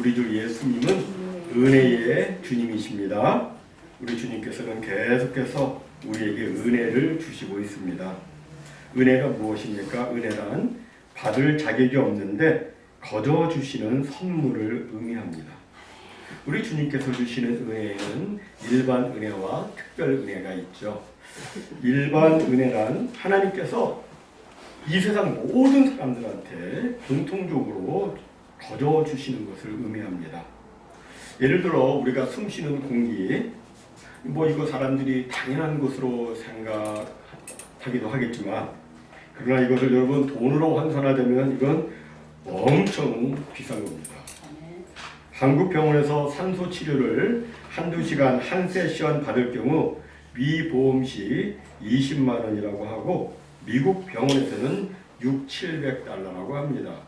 우리 주 예수님은 은혜의 주님이십니다. 우리 주님께서는 계속해서 우리에게 은혜를 주시고 있습니다. 은혜가 무엇입니까? 은혜란 받을 자격이 없는데 거저 주시는 선물을 의미합니다. 우리 주님께서 주시는 은혜에는 일반 은혜와 특별 은혜가 있죠. 일반 은혜란 하나님께서 이 세상 모든 사람들한테 공통적으로 거저 주시는 것을 의미합니다. 예를 들어 우리가 숨쉬는 공기, 이거 사람들이 당연한 것으로 생각하기도 하겠지만, 그러나 이것을 여러분 돈으로 환산하자면 이건 엄청 비싼 겁니다. 한국 병원에서 산소 치료를 한두 시간 한 세션 받을 경우 미보험 시 20만 원이라고 하고, 미국 병원에서는 600~700달러라고 합니다.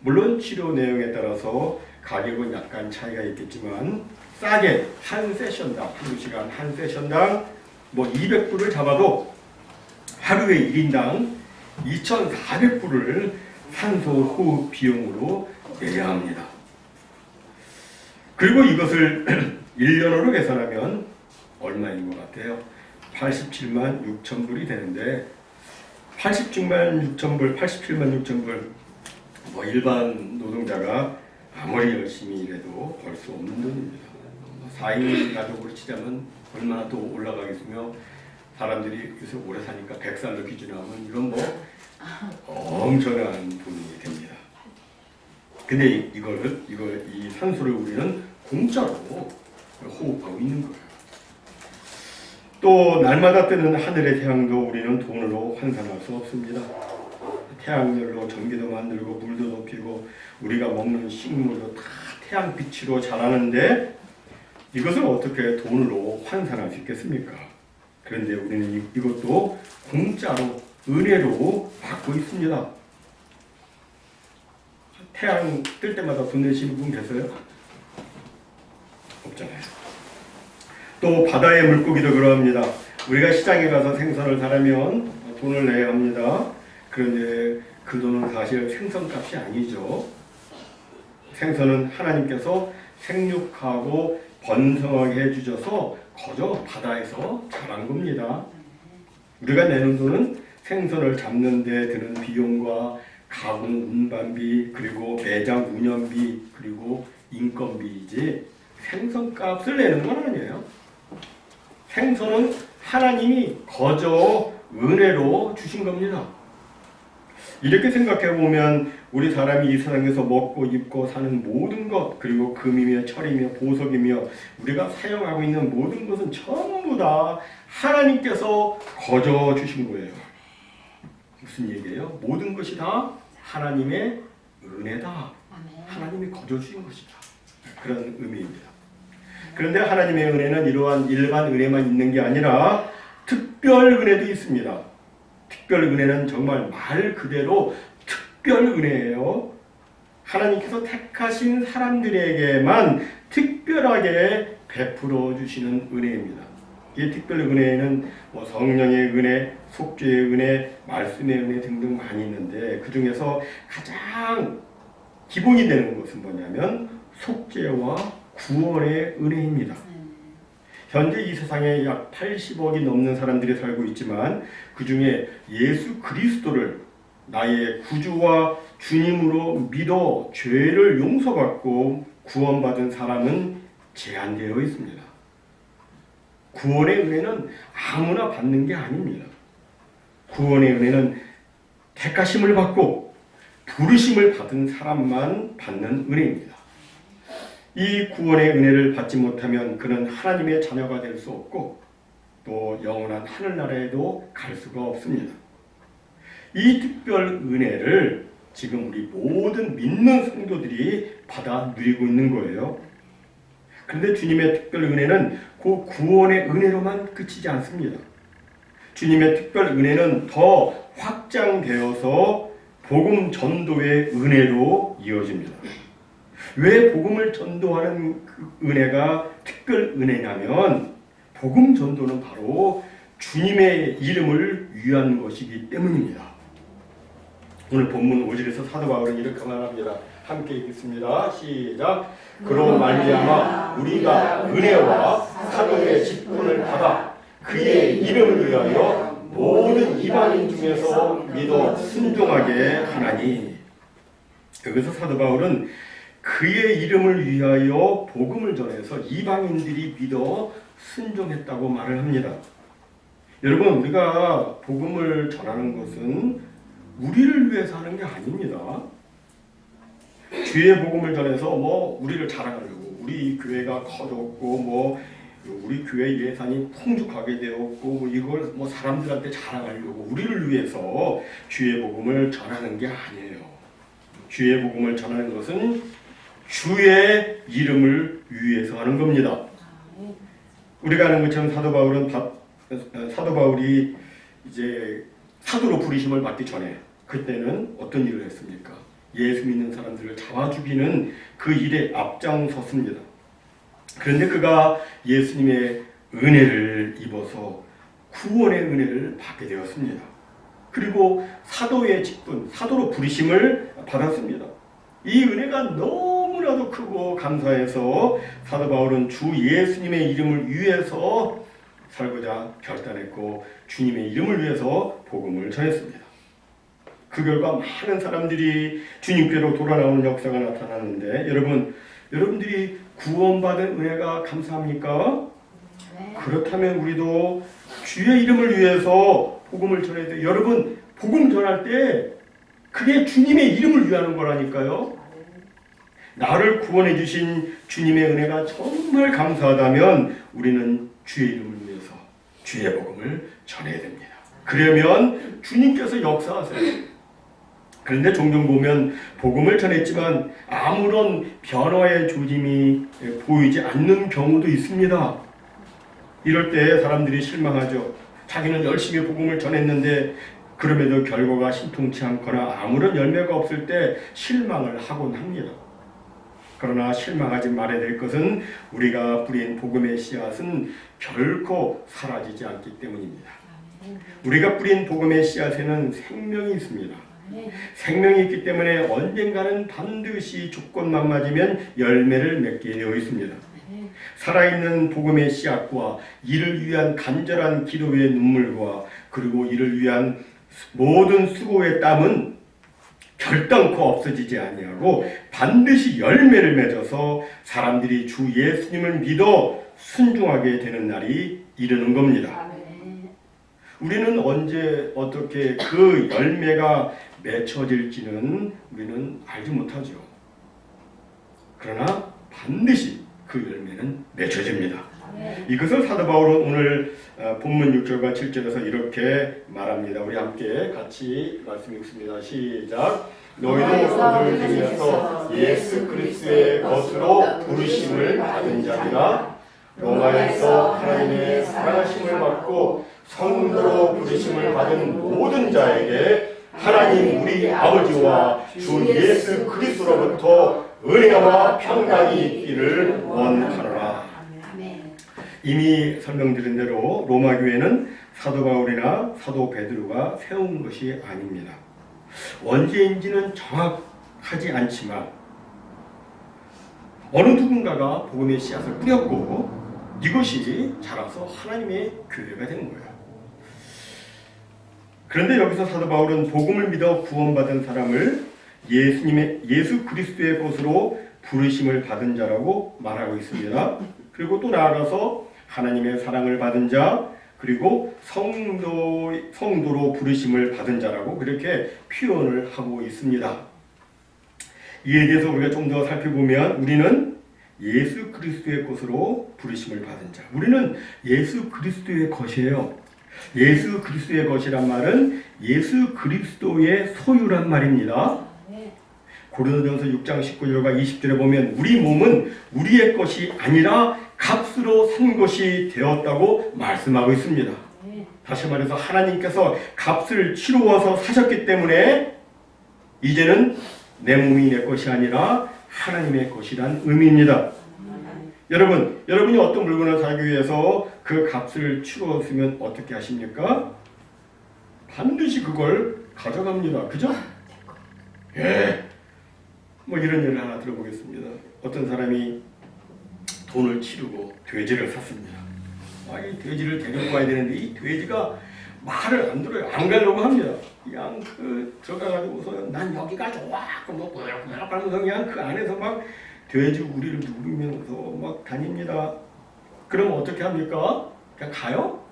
물론 치료 내용에 따라서 가격은 약간 차이가 있겠지만 싸게 한 세션당, 한두 시간 한 세션당 200불을 잡아도 하루에 1인당 2,400불을 산소 호흡 비용으로 내야 합니다. 그리고 이것을 1년으로 계산하면 얼마인 것 같아요? 87만 6천 불이 되는데, 87만 6천 불, 일반 노동자가 아무리 열심히 일해도 벌 수 없는 돈입니다. 4인 가족으로 치자면 얼마나 또 올라가겠으며, 사람들이 요새 오래 사니까 100살로 기준하면 이건 엄청난 돈이 됩니다. 근데 이 산소를 우리는 공짜로 호흡하고 있는 거예요. 또 날마다 뜨는 하늘의 태양도 우리는 돈으로 환산할 수 없습니다. 태양열로 전기도 만들고 물도 높이고 우리가 먹는 식물도 다 태양빛으로 자라는데 이것을 어떻게 돈으로 환산할 수 있겠습니까? 그런데 우리는 이것도 공짜로 은혜로 받고 있습니다. 태양 뜰 때마다 돈 내시는 분 계세요? 없잖아요. 또 바다의 물고기도 그러합니다. 우리가 시장에 가서 생선을 사려면 돈을 내야 합니다. 그런데 그 돈은 사실 생선값이 아니죠. 생선은 하나님께서 생육하고 번성하게 해주셔서 거저 바다에서 자란 겁니다. 우리가 내는 돈은 생선을 잡는 데 드는 비용과 가공 운반비, 그리고 매장 운영비, 그리고 인건비이지 생선값을 내는 건 아니에요. 생선은 하나님이 거저 은혜로 주신 겁니다. 이렇게 생각해 보면 우리 사람이 이 세상에서 먹고 입고 사는 모든 것, 그리고 금이며 철이며 보석이며 우리가 사용하고 있는 모든 것은 전부 다 하나님께서 거저 주신 거예요. 무슨 얘기예요? 모든 것이 다 하나님의 은혜다. 하나님이 거저 주신 것이다. 그런 의미입니다. 그런데 하나님의 은혜는 이러한 일반 은혜만 있는 게 아니라 특별 은혜도 있습니다. 특별 은혜는 정말 말 그대로 특별 은혜예요. 하나님께서 택하신 사람들에게만 특별하게 베풀어 주시는 은혜입니다. 이 특별 은혜에는 성령의 은혜, 속죄의 은혜, 말씀의 은혜 등등 많이 있는데 그 중에서 가장 기본이 되는 것은 뭐냐면 속죄와 구원의 은혜입니다. 현재 이 세상에 약 80억이 넘는 사람들이 살고 있지만 그 중에 예수 그리스도를 나의 구주와 주님으로 믿어 죄를 용서받고 구원받은 사람은 제한되어 있습니다. 구원의 은혜는 아무나 받는 게 아닙니다. 구원의 은혜는 택하심을 받고 부르심을 받은 사람만 받는 은혜입니다. 이 구원의 은혜를 받지 못하면 그는 하나님의 자녀가 될 수 없고 또 영원한 하늘나라에도 갈 수가 없습니다. 이 특별 은혜를 지금 우리 모든 믿는 성도들이 받아 누리고 있는 거예요. 그런데 주님의 특별 은혜는 그 구원의 은혜로만 그치지 않습니다. 주님의 특별 은혜는 더 확장되어서 복음 전도의 은혜로 이어집니다. 왜 복음을 전도하는 그 은혜가 특별 은혜냐면 복음 전도는 바로 주님의 이름을 위한 것이기 때문입니다. 오늘 본문 5절에서 사도 바울은 이렇게 말합니다. 함께 읽겠습니다. 시작. 그로 말미암아 우리가 은혜와 사도의 직분을 받아 그의 이름을 위하여 모든 이방인 중에서 믿어 순종하게 하나니. 여기서 사도 바울은 그의 이름을 위하여 복음을 전해서 이방인들이 믿어 순종했다고 말을 합니다. 여러분, 우리가 복음을 전하는 것은 우리를 위해서 하는 게 아닙니다. 주의 복음을 전해서 우리를 자랑하려고, 우리 교회가 커졌고 우리 교회 예산이 풍족하게 되었고 이걸 사람들한테 자랑하려고 우리를 위해서 주의 복음을 전하는 게 아니에요. 주의 복음을 전하는 것은 주의 이름을 위해서 하는 겁니다. 우리가 아는 것처럼 사도 바울이 이제 사도로 부르심을 받기 전에 그때는 어떤 일을 했습니까? 예수 믿는 사람들을 잡아 죽이는 그 일에 앞장섰습니다. 그런데 그가 예수님의 은혜를 입어서 구원의 은혜를 받게 되었습니다. 그리고 사도의 직분, 사도로 부르심을 받았습니다. 이 은혜가 너무나도 크고 감사해서 사도 바울은 주 예수님의 이름을 위해서 살고자 결단했고 주님의 이름을 위해서 복음을 전했습니다. 그 결과 많은 사람들이 주님께로 돌아나오는 역사가 나타나는데 여러분들이 구원받은 은혜가 감사합니까? 네. 그렇다면 우리도 주의 이름을 위해서 복음을 전해야 돼요. 여러분, 복음 전할 때 그게 주님의 이름을 위하는 거라니까요. 나를 구원해 주신 주님의 은혜가 정말 감사하다면 우리는 주의 이름을 위해서 주의 복음을 전해야 됩니다. 그러면 주님께서 역사하세요. 그런데 종종 보면 복음을 전했지만 아무런 변화의 조짐이 보이지 않는 경우도 있습니다. 이럴 때 사람들이 실망하죠. 자기는 열심히 복음을 전했는데 그럼에도 결과가 신통치 않거나 아무런 열매가 없을 때 실망을 하곤 합니다. 그러나 실망하지 말아야 될 것은 우리가 뿌린 복음의 씨앗은 결코 사라지지 않기 때문입니다. 우리가 뿌린 복음의 씨앗에는 생명이 있습니다. 생명이 있기 때문에 언젠가는 반드시 조건만 맞으면 열매를 맺게 되어 있습니다. 살아있는 복음의 씨앗과 이를 위한 간절한 기도의 눈물과 그리고 이를 위한 모든 수고의 땀은 결단코 없어지지 아니하고 반드시 열매를 맺어서 사람들이 주 예수님을 믿어 순종하게 되는 날이 이르는 겁니다. 우리는 언제 어떻게 그 열매가 맺혀질지는 우리는 알지 못하죠. 그러나 반드시 그 열매는 맺혀집니다. 이것을 사도 바울은 오늘 본문 6절과 7절에서 이렇게 말합니다. 우리 함께 같이 말씀 읽습니다. 시작. 너희도 그들 중에서 예수 그리스도의 것으로 부르심을 받은 자니라. 로마에서 하나님의 사랑하심을 받고 성도로 부르심을 받은 모든 자에게 하나님 우리 아버지와 주 예수 그리스도로부터 은혜와 평강이 있기를 원하노라. 이미 설명드린 대로 로마 교회는 사도 바울이나 사도 베드로가 세운 것이 아닙니다. 언제인지는 정확하지 않지만 어느 누군가가 복음의 씨앗을 뿌렸고 이것이 자라서 하나님의 교회가 되는 거예요. 그런데 여기서 사도 바울은 복음을 믿어 구원받은 사람을 예수 그리스도의 것으로 부르심을 받은 자라고 말하고 있습니다. 그리고 또 나아가서 하나님의 사랑을 받은 자, 그리고 성도로 부르심을 받은 자라고 그렇게 표현을 하고 있습니다. 이에 대해서 우리가 좀 더 살펴보면 우리는 예수 그리스도의 것으로 부르심을 받은 자. 우리는 예수 그리스도의 것이에요. 예수 그리스도의 것이란 말은 예수 그리스도의 소유란 말입니다. 고린도전서 6장 19절과 20절에 보면 우리 몸은 우리의 것이 아니라 값으로 산 것이 되었다고 말씀하고 있습니다. 다시 말해서 하나님께서 값을 치루어서 사셨기 때문에 이제는 내 몸이 내 것이 아니라 하나님의 것이란 의미입니다. 여러분이 어떤 물건을 사기 위해서 그 값을 치루었으면 어떻게 하십니까? 반드시 그걸 가져갑니다. 그죠? 예. 뭐 이런 예를 하나 들어보겠습니다. 어떤 사람이 돈을 치르고 돼지를 샀습니다. 이 돼지를 데리고 가야 되는데 이 돼지가 말을 안 들어요. 안 가려고 합니다. 그냥 들어가가지고서 난 여기가 좋아. 뭐 하면서 그냥 그 안에서 막 돼지 우리를 누르면서 막 다닙니다. 그럼 어떻게 합니까? 그냥 가요?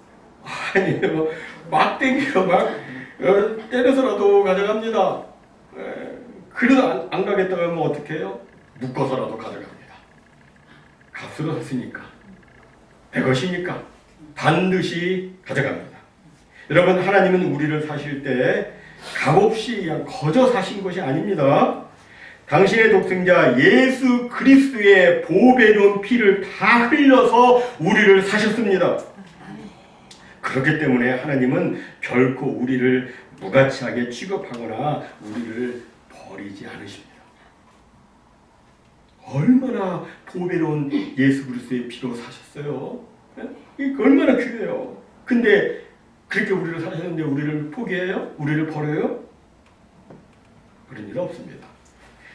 아니요. 막 땡기고 막 때려서라도 가져갑니다. 그래도 안 가겠다고 하면 어떻게 해요? 묶어서라도 가져갑니다. 값으로 샀으니까. 100원이니까 반드시 가져갑니다. 여러분, 하나님은 우리를 사실 때 값없이 그냥 거저 사신 것이 아닙니다. 당신의 독생자 예수 그리스도의 보배로운 피를 다 흘려서 우리를 사셨습니다. 그렇기 때문에 하나님은 결코 우리를 무가치하게 취급하거나 우리를 버리지 않으십니다. 얼마나 보배로운 예수 그리스도의 피로 사셨어요. 이게 얼마나 귀해요. 근데 그렇게 우리를 사셨는데 우리를 포기해요? 우리를 버려요? 그런 일 없습니다.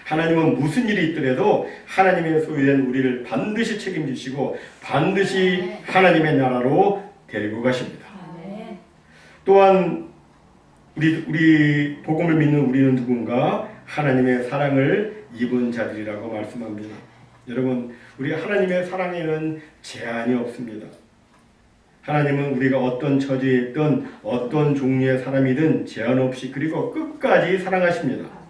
하나님은 무슨 일이 있더라도 하나님의 소유된 우리를 반드시 책임지시고 반드시 하나님의 나라로 데리고 가십니다. 또한 우리 복음을 믿는 우리는 누군가 하나님의 사랑을 입은 자들이라고 말씀합니다. 여러분, 우리 하나님의 사랑에는 제한이 없습니다. 하나님은 우리가 어떤 처지에 있든 어떤 종류의 사람이든 제한 없이 그리고 끝까지 사랑하십니다.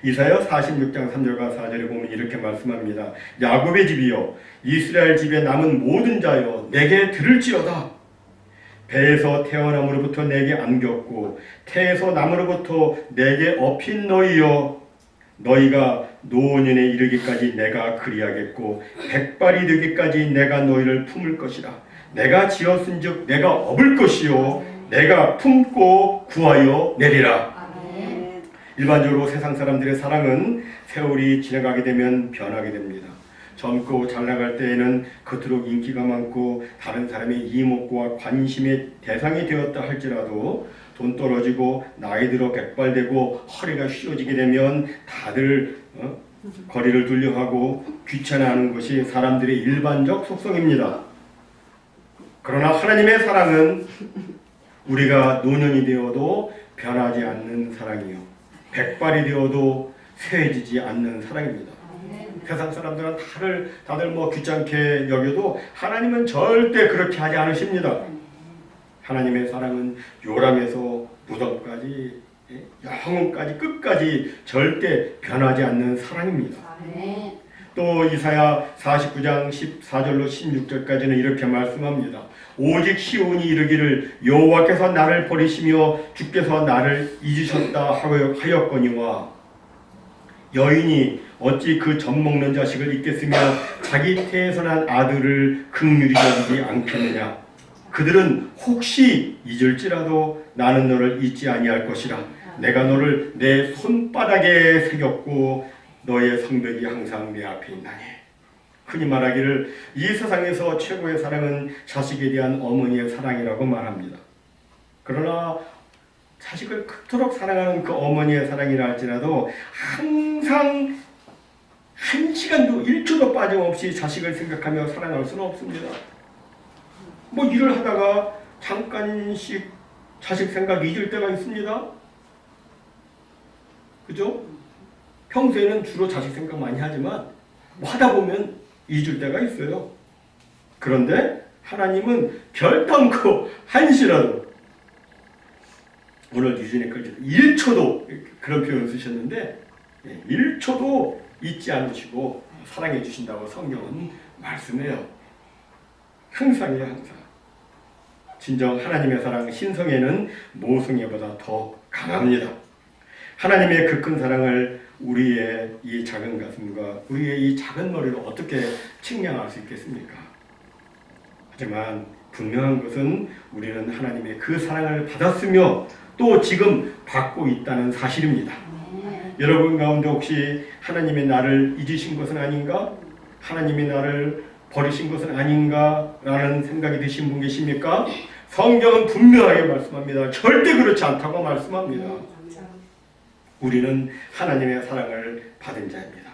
이사야 46장 3절과 4절에 보면 이렇게 말씀합니다. 야곱의 집이여 이스라엘 집에 남은 모든 자여 내게 들을지어다. 배에서 태어남으로부터 내게 안겼고 태에서 남으로부터 내게 업힌 너희여 너희가 노년에 이르기까지 내가 그리하겠고 백발이 되기까지 내가 너희를 품을 것이라. 내가 지었은즉 내가 업을 것이요 내가 품고 구하여 내리라. 일반적으로 세상 사람들의 사랑은 세월이 지나가게 되면 변하게 됩니다. 젊고 잘 나갈 때에는 그토록 인기가 많고 다른 사람의 이목구와 관심의 대상이 되었다 할지라도 돈 떨어지고 나이 들어 백발되고 허리가 휘어지게 되면 다들 거리를 둘려하고 귀찮아하는 것이 사람들의 일반적 속성입니다. 그러나 하나님의 사랑은 우리가 노년이 되어도 변하지 않는 사랑이요 백발이 되어도 쇠해지지 않는 사랑입니다. 세상 사람들은 다들 뭐 귀찮게 여겨도 하나님은 절대 그렇게 하지 않으십니다. 하나님의 사랑은 요람에서 무덤까지 영혼까지 끝까지 절대 변하지 않는 사랑입니다. 또 이사야 49장 14절로 16절까지는 이렇게 말씀합니다. 오직 시온이 이르기를 여호와께서 나를 버리시며 주께서 나를 잊으셨다 하였거니와 여인이 어찌 그 젖먹는 자식을 잊겠으며 자기 태에서 난 아들을 긍휼히 여기지 않겠느냐. 그들은 혹시 잊을지라도 나는 너를 잊지 아니할 것이라. 내가 너를 내 손바닥에 새겼고 너의 성벽이 항상 내 앞에 있나니. 흔히 말하기를 이 세상에서 최고의 사랑은 자식에 대한 어머니의 사랑이라고 말합니다. 그러나 자식을 그토록 사랑하는 그 어머니의 사랑이라 할지라도 항상 한 시간도 1초도 빠짐없이 자식을 생각하며 사랑할 수는 없습니다. 뭐 일을 하다가 잠깐씩 자식 생각 잊을 때가 있습니다. 그죠? 평소에는 주로 자식 생각 많이 하지만 뭐 하다 보면 잊을 때가 있어요. 그런데 하나님은 결단코 한시라도 오늘 유진의 글에도 1초도 그런 표현을 쓰셨는데 1초도 잊지 않으시고 사랑해 주신다고 성경은 말씀해요. 항상이에요. 항상. 진정 하나님의 사랑 신성에는 모성애보다 더 강합니다. 하나님의 그 큰 사랑을 우리의 이 작은 가슴과 우리의 이 작은 머리로 어떻게 측량할 수 있겠습니까? 하지만 분명한 것은 우리는 하나님의 그 사랑을 받았으며 또 지금 받고 있다는 사실입니다. 여러분 가운데 혹시 하나님의 나를 잊으신 것은 아닌가? 하나님이 나를 버리신 것은 아닌가? 라는 생각이 드신 분 계십니까? 성경은 분명하게 말씀합니다. 절대 그렇지 않다고 말씀합니다. 우리는 하나님의 사랑을 받은 자입니다.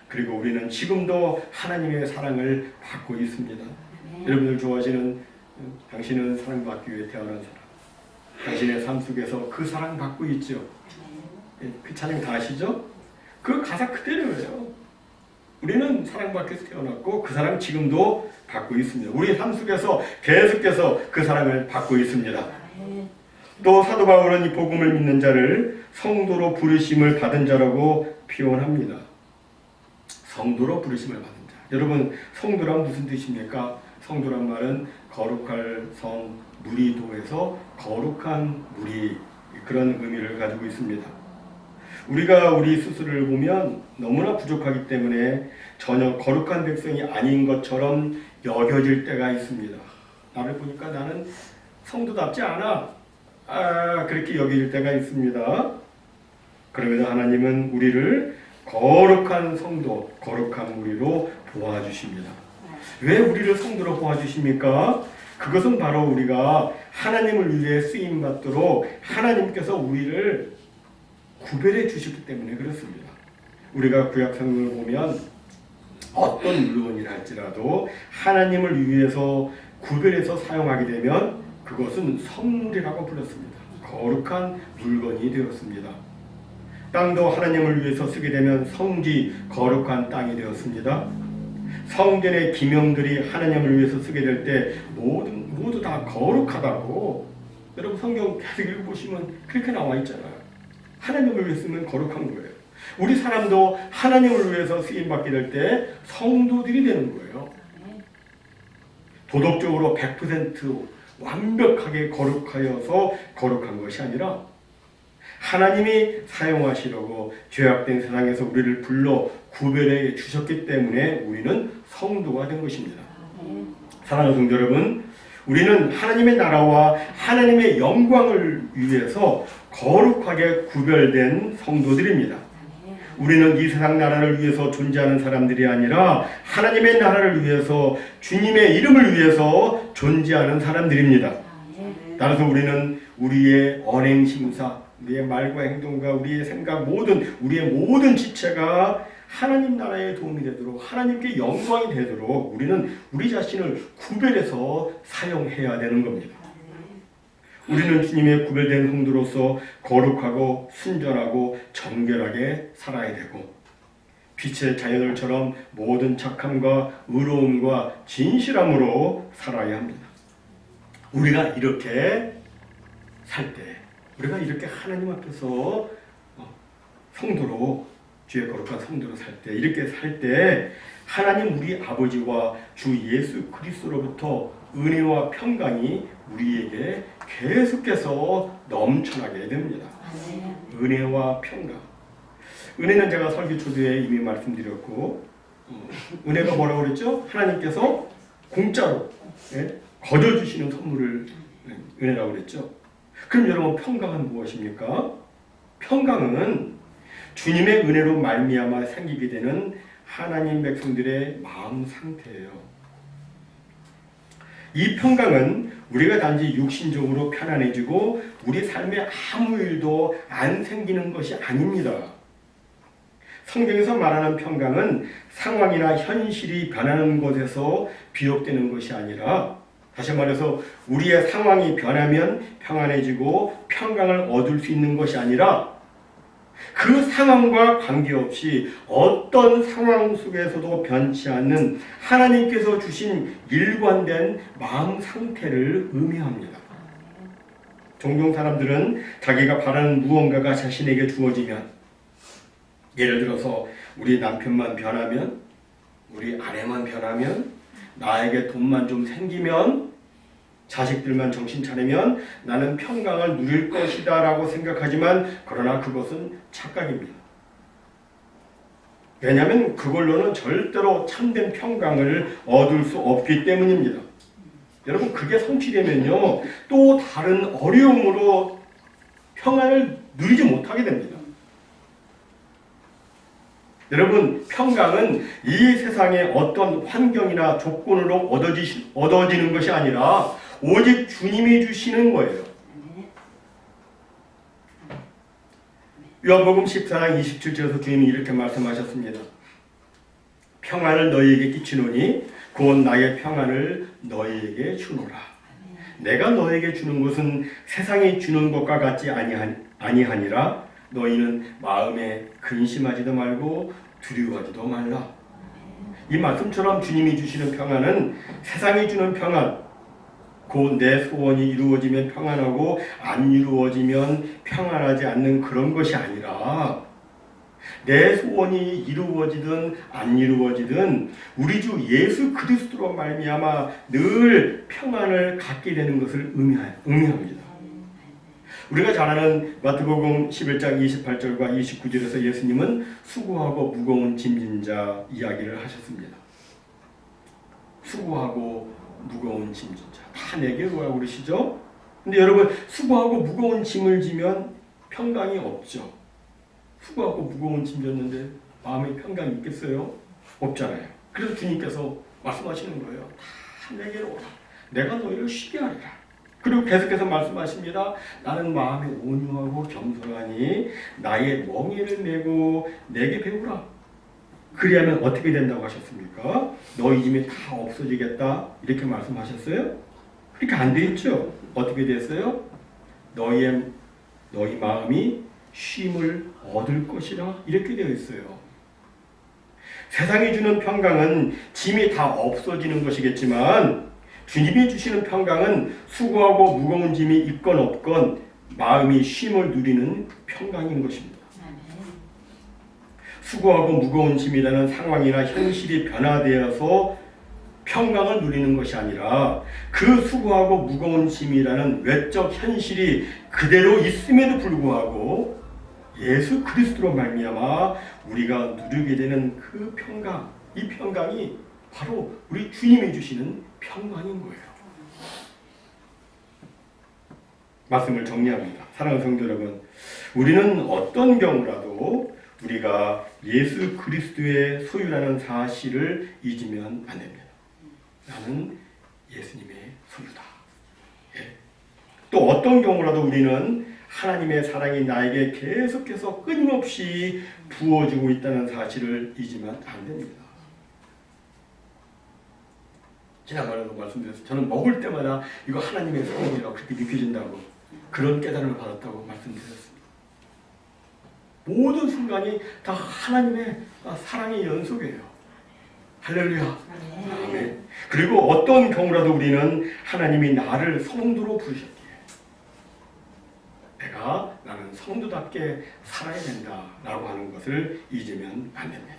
그리고 우리는 지금도 하나님의 사랑을 받고 있습니다. 여러분들 좋아하시는 당신은 사랑받기 위해 태어난 사람, 당신의 삶 속에서 그 사랑 받고 있죠. 그 찬양 다 아시죠? 그 가사 그대로예요. 우리는 사랑받기 위해서 태어났고 그 사랑 지금도 받고 있습니다. 우리 삶 속에서 계속해서 그 사랑을 받고 있습니다. 또 사도 바울은 이 복음을 믿는 자를 성도로 부르심을 받은 자라고 표현합니다. 성도로 부르심을 받은 자. 여러분, 성도란 무슨 뜻입니까? 성도란 말은 거룩할 성 무리도에서 거룩한 무리, 그런 의미를 가지고 있습니다. 우리가 우리 스스로를 보면 너무나 부족하기 때문에 전혀 거룩한 백성이 아닌 것처럼 여겨질 때가 있습니다. 나를 보니까 나는 성도답지 않아. 그렇게 여길 때가 있습니다. 그러면서 하나님은 우리를 거룩한 성도, 거룩한 무리로 보아주십니다. 왜 우리를 성도로 보아주십니까? 그것은 바로 우리가 하나님을 위해 쓰임받도록 하나님께서 우리를 구별해 주셨기 때문에 그렇습니다. 우리가 구약 성경을 보면 어떤 물건이라 할지라도 하나님을 위해서 구별해서 사용하게 되면 그것은 성물이라고 불렀습니다. 거룩한 물건이 되었습니다. 땅도 하나님을 위해서 쓰게 되면 성지, 거룩한 땅이 되었습니다. 성전의 기명들이 하나님을 위해서 쓰게 될 때 모두 다 거룩하다고, 여러분 성경 계속 읽어보시면 그렇게 나와 있잖아요. 하나님을 위해 쓰면 거룩한 거예요. 우리 사람도 하나님을 위해서 쓰임받게 될 때 성도들이 되는 거예요. 도덕적으로 100% 완벽하게 거룩하여서 거룩한 것이 아니라 하나님이 사용하시려고 죄악된 세상에서 우리를 불러 구별해 주셨기 때문에 우리는 성도가 된 것입니다. 사랑하는 성도 여러분, 우리는 하나님의 나라와 하나님의 영광을 위해서 거룩하게 구별된 성도들입니다. 우리는 이 세상 나라를 위해서 존재하는 사람들이 아니라 하나님의 나라를 위해서, 주님의 이름을 위해서 존재하는 사람들입니다. 따라서 우리는 우리의 언행심사, 우리의 말과 행동과 우리의 생각, 우리의 모든 지체가 하나님 나라에 도움이 되도록, 하나님께 영광이 되도록 우리는 우리 자신을 구별해서 사용해야 되는 겁니다. 우리는 주님의 구별된 성도로서 거룩하고 순전하고 정결하게 살아야 되고, 빛의 자녀들처럼 모든 착함과 의로움과 진실함으로 살아야 합니다. 우리가 이렇게 살 때, 우리가 이렇게 하나님 앞에서 성도로, 주의 거룩한 성도로 살 때, 이렇게 살 때 하나님 우리 아버지와 주 예수 그리스도로부터 은혜와 평강이 우리에게 계속해서 넘쳐나게 됩니다. 은혜와 평강. 은혜는 제가 설교 초두에 이미 말씀드렸고, 은혜가 뭐라고 그랬죠? 하나님께서 공짜로 거저 주시는 선물을 은혜라고 그랬죠. 그럼 여러분, 평강은 무엇입니까? 평강은 주님의 은혜로 말미암아 생기게 되는 하나님 백성들의 마음 상태예요. 이 평강은 우리가 단지 육신적으로 편안해지고 우리 삶에 아무 일도 안 생기는 것이 아닙니다. 성경에서 말하는 평강은 상황이나 현실이 변하는 곳에서 비롯되는 것이 아니라, 다시 말해서 우리의 상황이 변하면 평안해지고 평강을 얻을 수 있는 것이 아니라, 그 상황과 관계없이 어떤 상황 속에서도 변치 않는 하나님께서 주신 일관된 마음 상태를 의미합니다. 종종 사람들은 자기가 바라는 무언가가 자신에게 주어지면, 예를 들어서 우리 남편만 변하면, 우리 아내만 변하면, 나에게 돈만 좀 생기면, 자식들만 정신 차리면 나는 평강을 누릴 것이다 라고 생각하지만, 그러나 그것은 착각입니다. 왜냐하면 그걸로는 절대로 참된 평강을 얻을 수 없기 때문입니다. 여러분, 그게 성취되면요, 또 다른 어려움으로 평안을 누리지 못하게 됩니다. 여러분, 평강은 이 세상의 어떤 환경이나 조건으로 얻어지는 것이 아니라 오직 주님이 주시는 거예요. 요한복음 14장 27절에서 주님이 이렇게 말씀하셨습니다. 평안을 너희에게 끼치노니 곧 나의 평안을 너희에게 주노라. 내가 너에게 주는 것은 세상이 주는 것과 같지 아니하니라. 너희는 마음에 근심하지도 말고 두려워하지도 말라. 이 말씀처럼 주님이 주시는 평안은 세상이 주는 평안, 곧 내 소원이 이루어지면 평안하고 안 이루어지면 평안하지 않는 그런 것이 아니라 내 소원이 이루어지든 안 이루어지든 우리 주 예수 그리스도로 말미암아 늘 평안을 갖게 되는 것을 의미합니다. 우리가 잘 아는 마태복음 11장 28절과 29절에서 예수님은 수고하고 무거운 짐진 자 이야기를 하셨습니다. 수고하고 무거운 짐진 자 다 내게 오라고 그러시죠? 근데 여러분 수고하고 무거운 짐을 지면 평강이 없죠. 수고하고 무거운 짐 졌는데 마음에 평강이 있겠어요? 없잖아요. 그래서 주님께서 말씀하시는 거예요. 다 내게로 오라. 내가 너희를 쉬게 하리라. 그리고 계속해서 말씀하십니다. 나는 마음에 온유하고 겸손하니 나의 멍에를 메고 내게 배우라. 그리하면 어떻게 된다고 하셨습니까? 너희 짐이 다 없어지겠다. 이렇게 말씀하셨어요? 그렇게 안 돼 있죠? 어떻게 됐어요? 너희 마음이 쉼을 얻을 것이라 이렇게 되어 있어요. 세상이 주는 평강은 짐이 다 없어지는 것이겠지만 주님이 주시는 평강은 수고하고 무거운 짐이 있건 없건 마음이 쉼을 누리는 평강인 것입니다. 수고하고 무거운 짐이라는 상황이나 현실이 변화되어서 평강을 누리는 것이 아니라 그 수고하고 무거운 짐이라는 외적 현실이 그대로 있음에도 불구하고 예수 그리스도로 말미암아 우리가 누리게 되는 그 평강, 이 평강이 바로 우리 주님이 주시는 평강인 거예요. 말씀을 정리합니다. 사랑하는 성도 여러분, 우리는 어떤 경우라도 우리가 예수 그리스도의 소유라는 사실을 잊으면 안 됩니다. 나는 예수님의 소유다. 예. 또 어떤 경우라도 우리는 하나님의 사랑이 나에게 계속해서 끊임없이 부어주고 있다는 사실을 잊으면 안 됩니다. 지난번에도 말씀드렸어요. 저는 먹을 때마다 이거 하나님의 사랑이라고 그렇게 느껴진다고 그런 깨달음을 받았다고 말씀드렸습니다. 모든 순간이 다 하나님의 사랑의 연속이에요. 할렐루야. 아멘. 그리고 어떤 경우라도 우리는 하나님이 나를 성도로 부르셨기에 나는 성도답게 살아야 된다라고 하는 것을 잊으면 안 됩니다.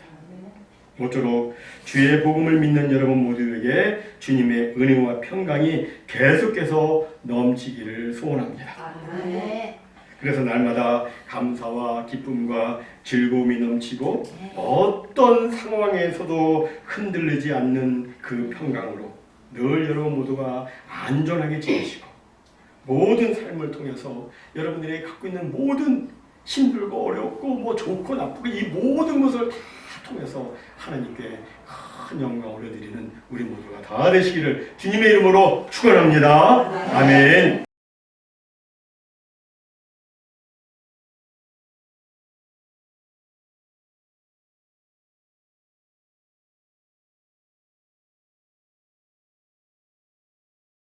모쪼록 주의 복음을 믿는 여러분 모두에게 주님의 은혜와 평강이 계속해서 넘치기를 소원합니다. 그래서 날마다 감사와 기쁨과 즐거움이 넘치고 어떤 상황에서도 흔들리지 않는 그 평강으로 늘 여러분 모두가 안전하게 지내시고 모든 삶을 통해서 여러분들이 갖고 있는 모든 힘들고 어렵고 뭐 좋고 나쁘고 이 모든 것을 다 통해서 하나님께 큰 영광을 올려드리는 우리 모두가 다 되시기를 주님의 이름으로 축원합니다. 아멘.